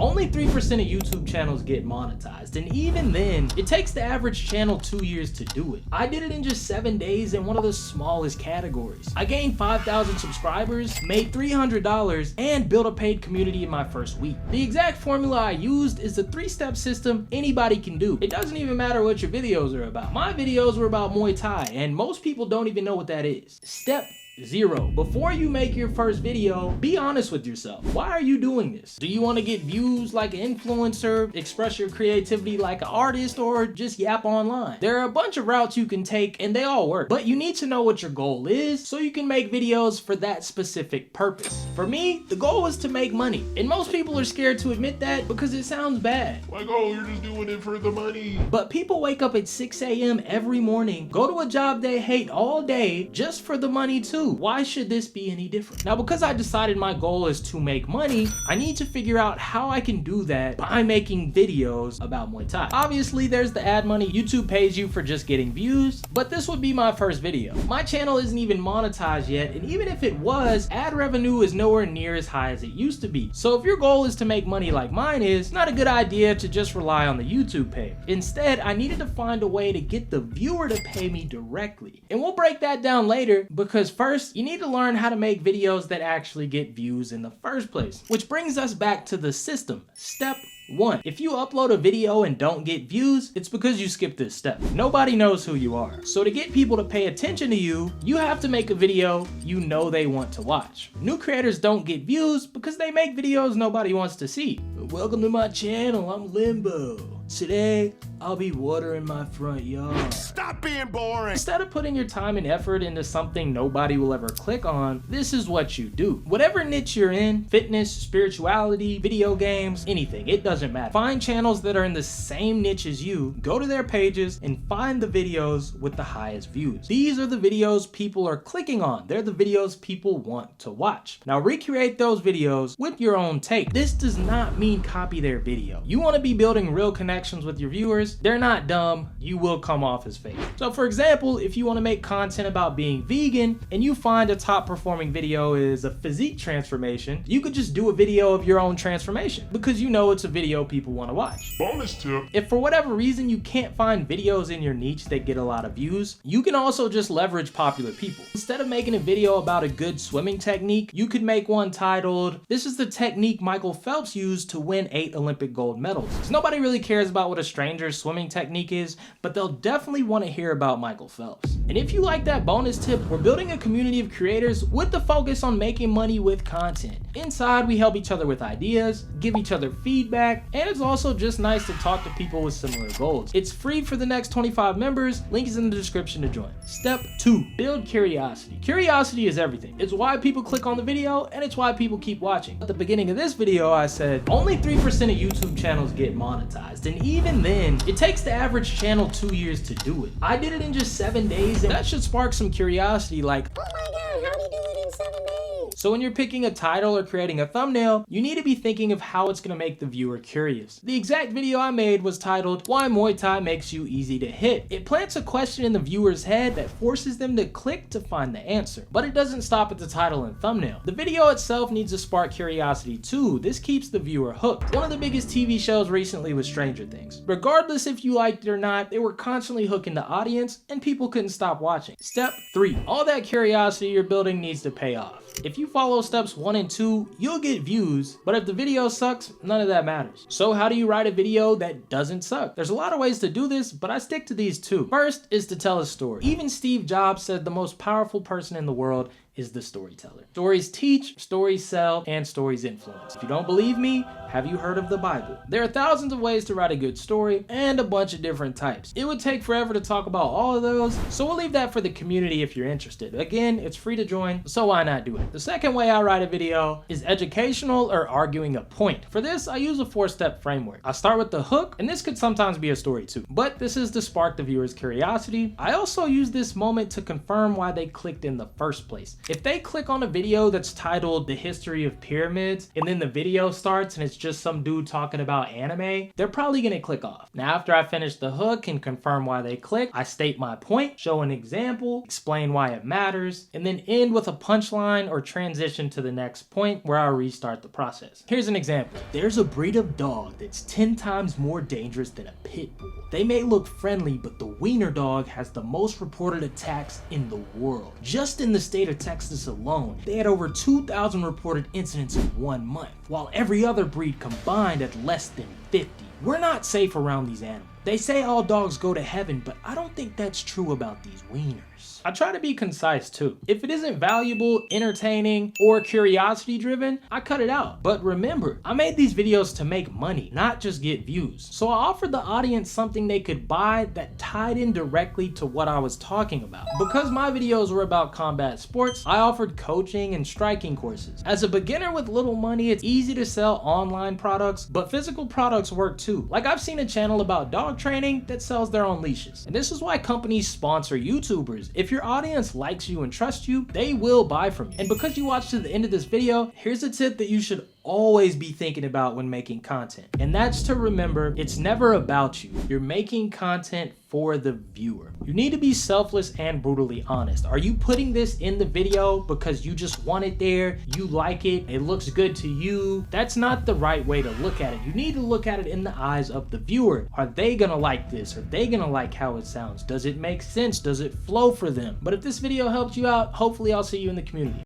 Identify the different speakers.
Speaker 1: Only 3% of YouTube channels get monetized, and even then, it takes the average channel 2 years to do it. I did it in just 7 days in one of the smallest categories. I gained 5,000 subscribers, made $300, and built a paid community in my first week. The exact formula I used is a 3-step system anybody can do. It doesn't even matter what your videos are about. My videos were about Muay Thai, and most people don't even know what that is. Step 0. Before you make your first video, be honest with yourself. Why are you doing this? Do you want to get views like an influencer, express your creativity like an artist, or just yap online? There are a bunch of routes you can take and they all work, but you need to know what your goal is so you can make videos for that specific purpose. For me, the goal was to make money, and most people are scared to admit that because it sounds bad.
Speaker 2: Like, oh, you're just doing it for the money.
Speaker 1: But people wake up at 6 a.m. every morning, go to a job they hate all day just for the money too. Why should this be any different? Now, because I decided my goal is to make money, I need to figure out how I can do that by making videos about Muay Thai. Obviously, there's the ad money. YouTube pays you for just getting views, but this would be my first video. My channel isn't even monetized yet, and even if it was, ad revenue is nowhere near as high as it used to be. So if your goal is to make money like mine is, it's not a good idea to just rely on the YouTube pay. Instead, I needed to find a way to get the viewer to pay me directly. And we'll break that down later, because first, you need to learn how to make videos that actually get views in the first place. Which brings us back to the system. Step 1. If you upload a video and don't get views, it's because you skipped this step. Nobody knows who you are. So to get people to pay attention to you, you have to make a video you know they want to watch. New creators don't get views because they make videos nobody wants to see. Welcome to my channel, I'm Limbo. Today, I'll be watering my front yard.
Speaker 2: Stop being boring.
Speaker 1: Instead of putting your time and effort into something nobody will ever click on, this is what you do. Whatever niche you're in, fitness, spirituality, video games, anything, it doesn't matter. Find channels that are in the same niche as you, go to their pages, and find the videos with the highest views. These are the videos people are clicking on. They're the videos people want to watch. Now recreate those videos with your own take. This does not mean copy their video. You want to be building real connections with your viewers. They're not dumb. You will come off as fake. So for example, if you want to make content about being vegan and you find a top performing video is a physique transformation, you could just do a video of your own transformation because you know it's a video people want to watch.
Speaker 2: Bonus tip.
Speaker 1: If for whatever reason you can't find videos in your niche that get a lot of views, you can also just leverage popular people. Instead of making a video about a good swimming technique, you could make one titled, "This is the technique Michael Phelps used to win 8 Olympic gold medals." Because nobody really cares about what a stranger's swimming technique is, but they'll definitely want to hear about Michael Phelps. And if you like that bonus tip, we're building a community of creators with the focus on making money with content. Inside, we help each other with ideas, give each other feedback, and it's also just nice to talk to people with similar goals. It's free for the next 25 members. Link is in the description to join. Step 2, build curiosity. Curiosity is everything. It's why people click on the video, and it's why people keep watching. At the beginning of this video, I said only 3% of YouTube channels get monetized, and even then, it takes the average channel 2 years to do it. I did it in just 7 days, and that should spark some curiosity like, oh my god, how do you do it in 7 days? So when you're picking a title or creating a thumbnail, you need to be thinking of how it's going to make the viewer curious. The exact video I made was titled, "Why Muay Thai Makes You Easy to Hit." It plants a question in the viewer's head that forces them to click to find the answer. But it doesn't stop at the title and thumbnail. The video itself needs to spark curiosity too. This keeps the viewer hooked. One of the biggest TV shows recently was Stranger Things. Regardless if you liked it or not, they were constantly hooking the audience and people couldn't stop watching. Step 3, all that curiosity you're building needs to pay off. If you follow steps 1 and 2, you'll get views, but if the video sucks, none of that matters. So how do you write a video that doesn't suck? There's a lot of ways to do this, but I stick to these 2. First is to tell a story. Even Steve Jobs said the most powerful person in the world is the storyteller. Stories teach, stories sell, and stories influence. If you don't believe me, have you heard of the Bible? There are thousands of ways to write a good story and a bunch of different types. It would take forever to talk about all of those, so we'll leave that for the community if you're interested. Again, it's free to join, so why not do it? The second way I write a video is educational or arguing a point. For this, I use a 4-step framework. I start with the hook, and this could sometimes be a story too, but this is to spark the viewer's curiosity. I also use this moment to confirm why they clicked in the first place. If they click on a video that's titled "The History of Pyramids," and then the video starts and it's just some dude talking about anime, they're probably gonna click off. Now, after I finish the hook and confirm why they click, I state my point, show an example, explain why it matters, and then end with a punchline or transition to the next point where I restart the process. Here's an example. There's a breed of dog that's 10 times more dangerous than a pit bull. They may look friendly, but the wiener dog has the most reported attacks in the world. Just in the state of Texas alone, they had over 2,000 reported incidents in 1 month, while every other breed combined at less than 50. We're not safe around these animals. They say all dogs go to heaven, but I don't think that's true about these wieners. I try to be concise too. If it isn't valuable, entertaining, or curiosity driven, I cut it out. But remember, I made these videos to make money, not just get views. So I offered the audience something they could buy that tied in directly to what I was talking about. Because my videos were about combat sports, I offered coaching and striking courses. As a beginner with little money, it's easy to sell online products, but physical products work too. Like I've seen a channel about dog training that sells their own leashes. And this is why companies sponsor YouTubers. If your audience likes you and trusts you, they will buy from you. And because you watched to the end of this video, here's a tip that you should always be thinking about when making content. And that's to remember, it's never about you. You're making content for the viewer. You need to be selfless and brutally honest. Are you putting this in the video because you just want it there, you like it, it looks good to you? That's not the right way to look at it. You need to look at it in the eyes of the viewer. Are they gonna like this? Are they gonna like how it sounds? Does it make sense? Does it flow for them? But if this video helped you out, hopefully I'll see you in the community.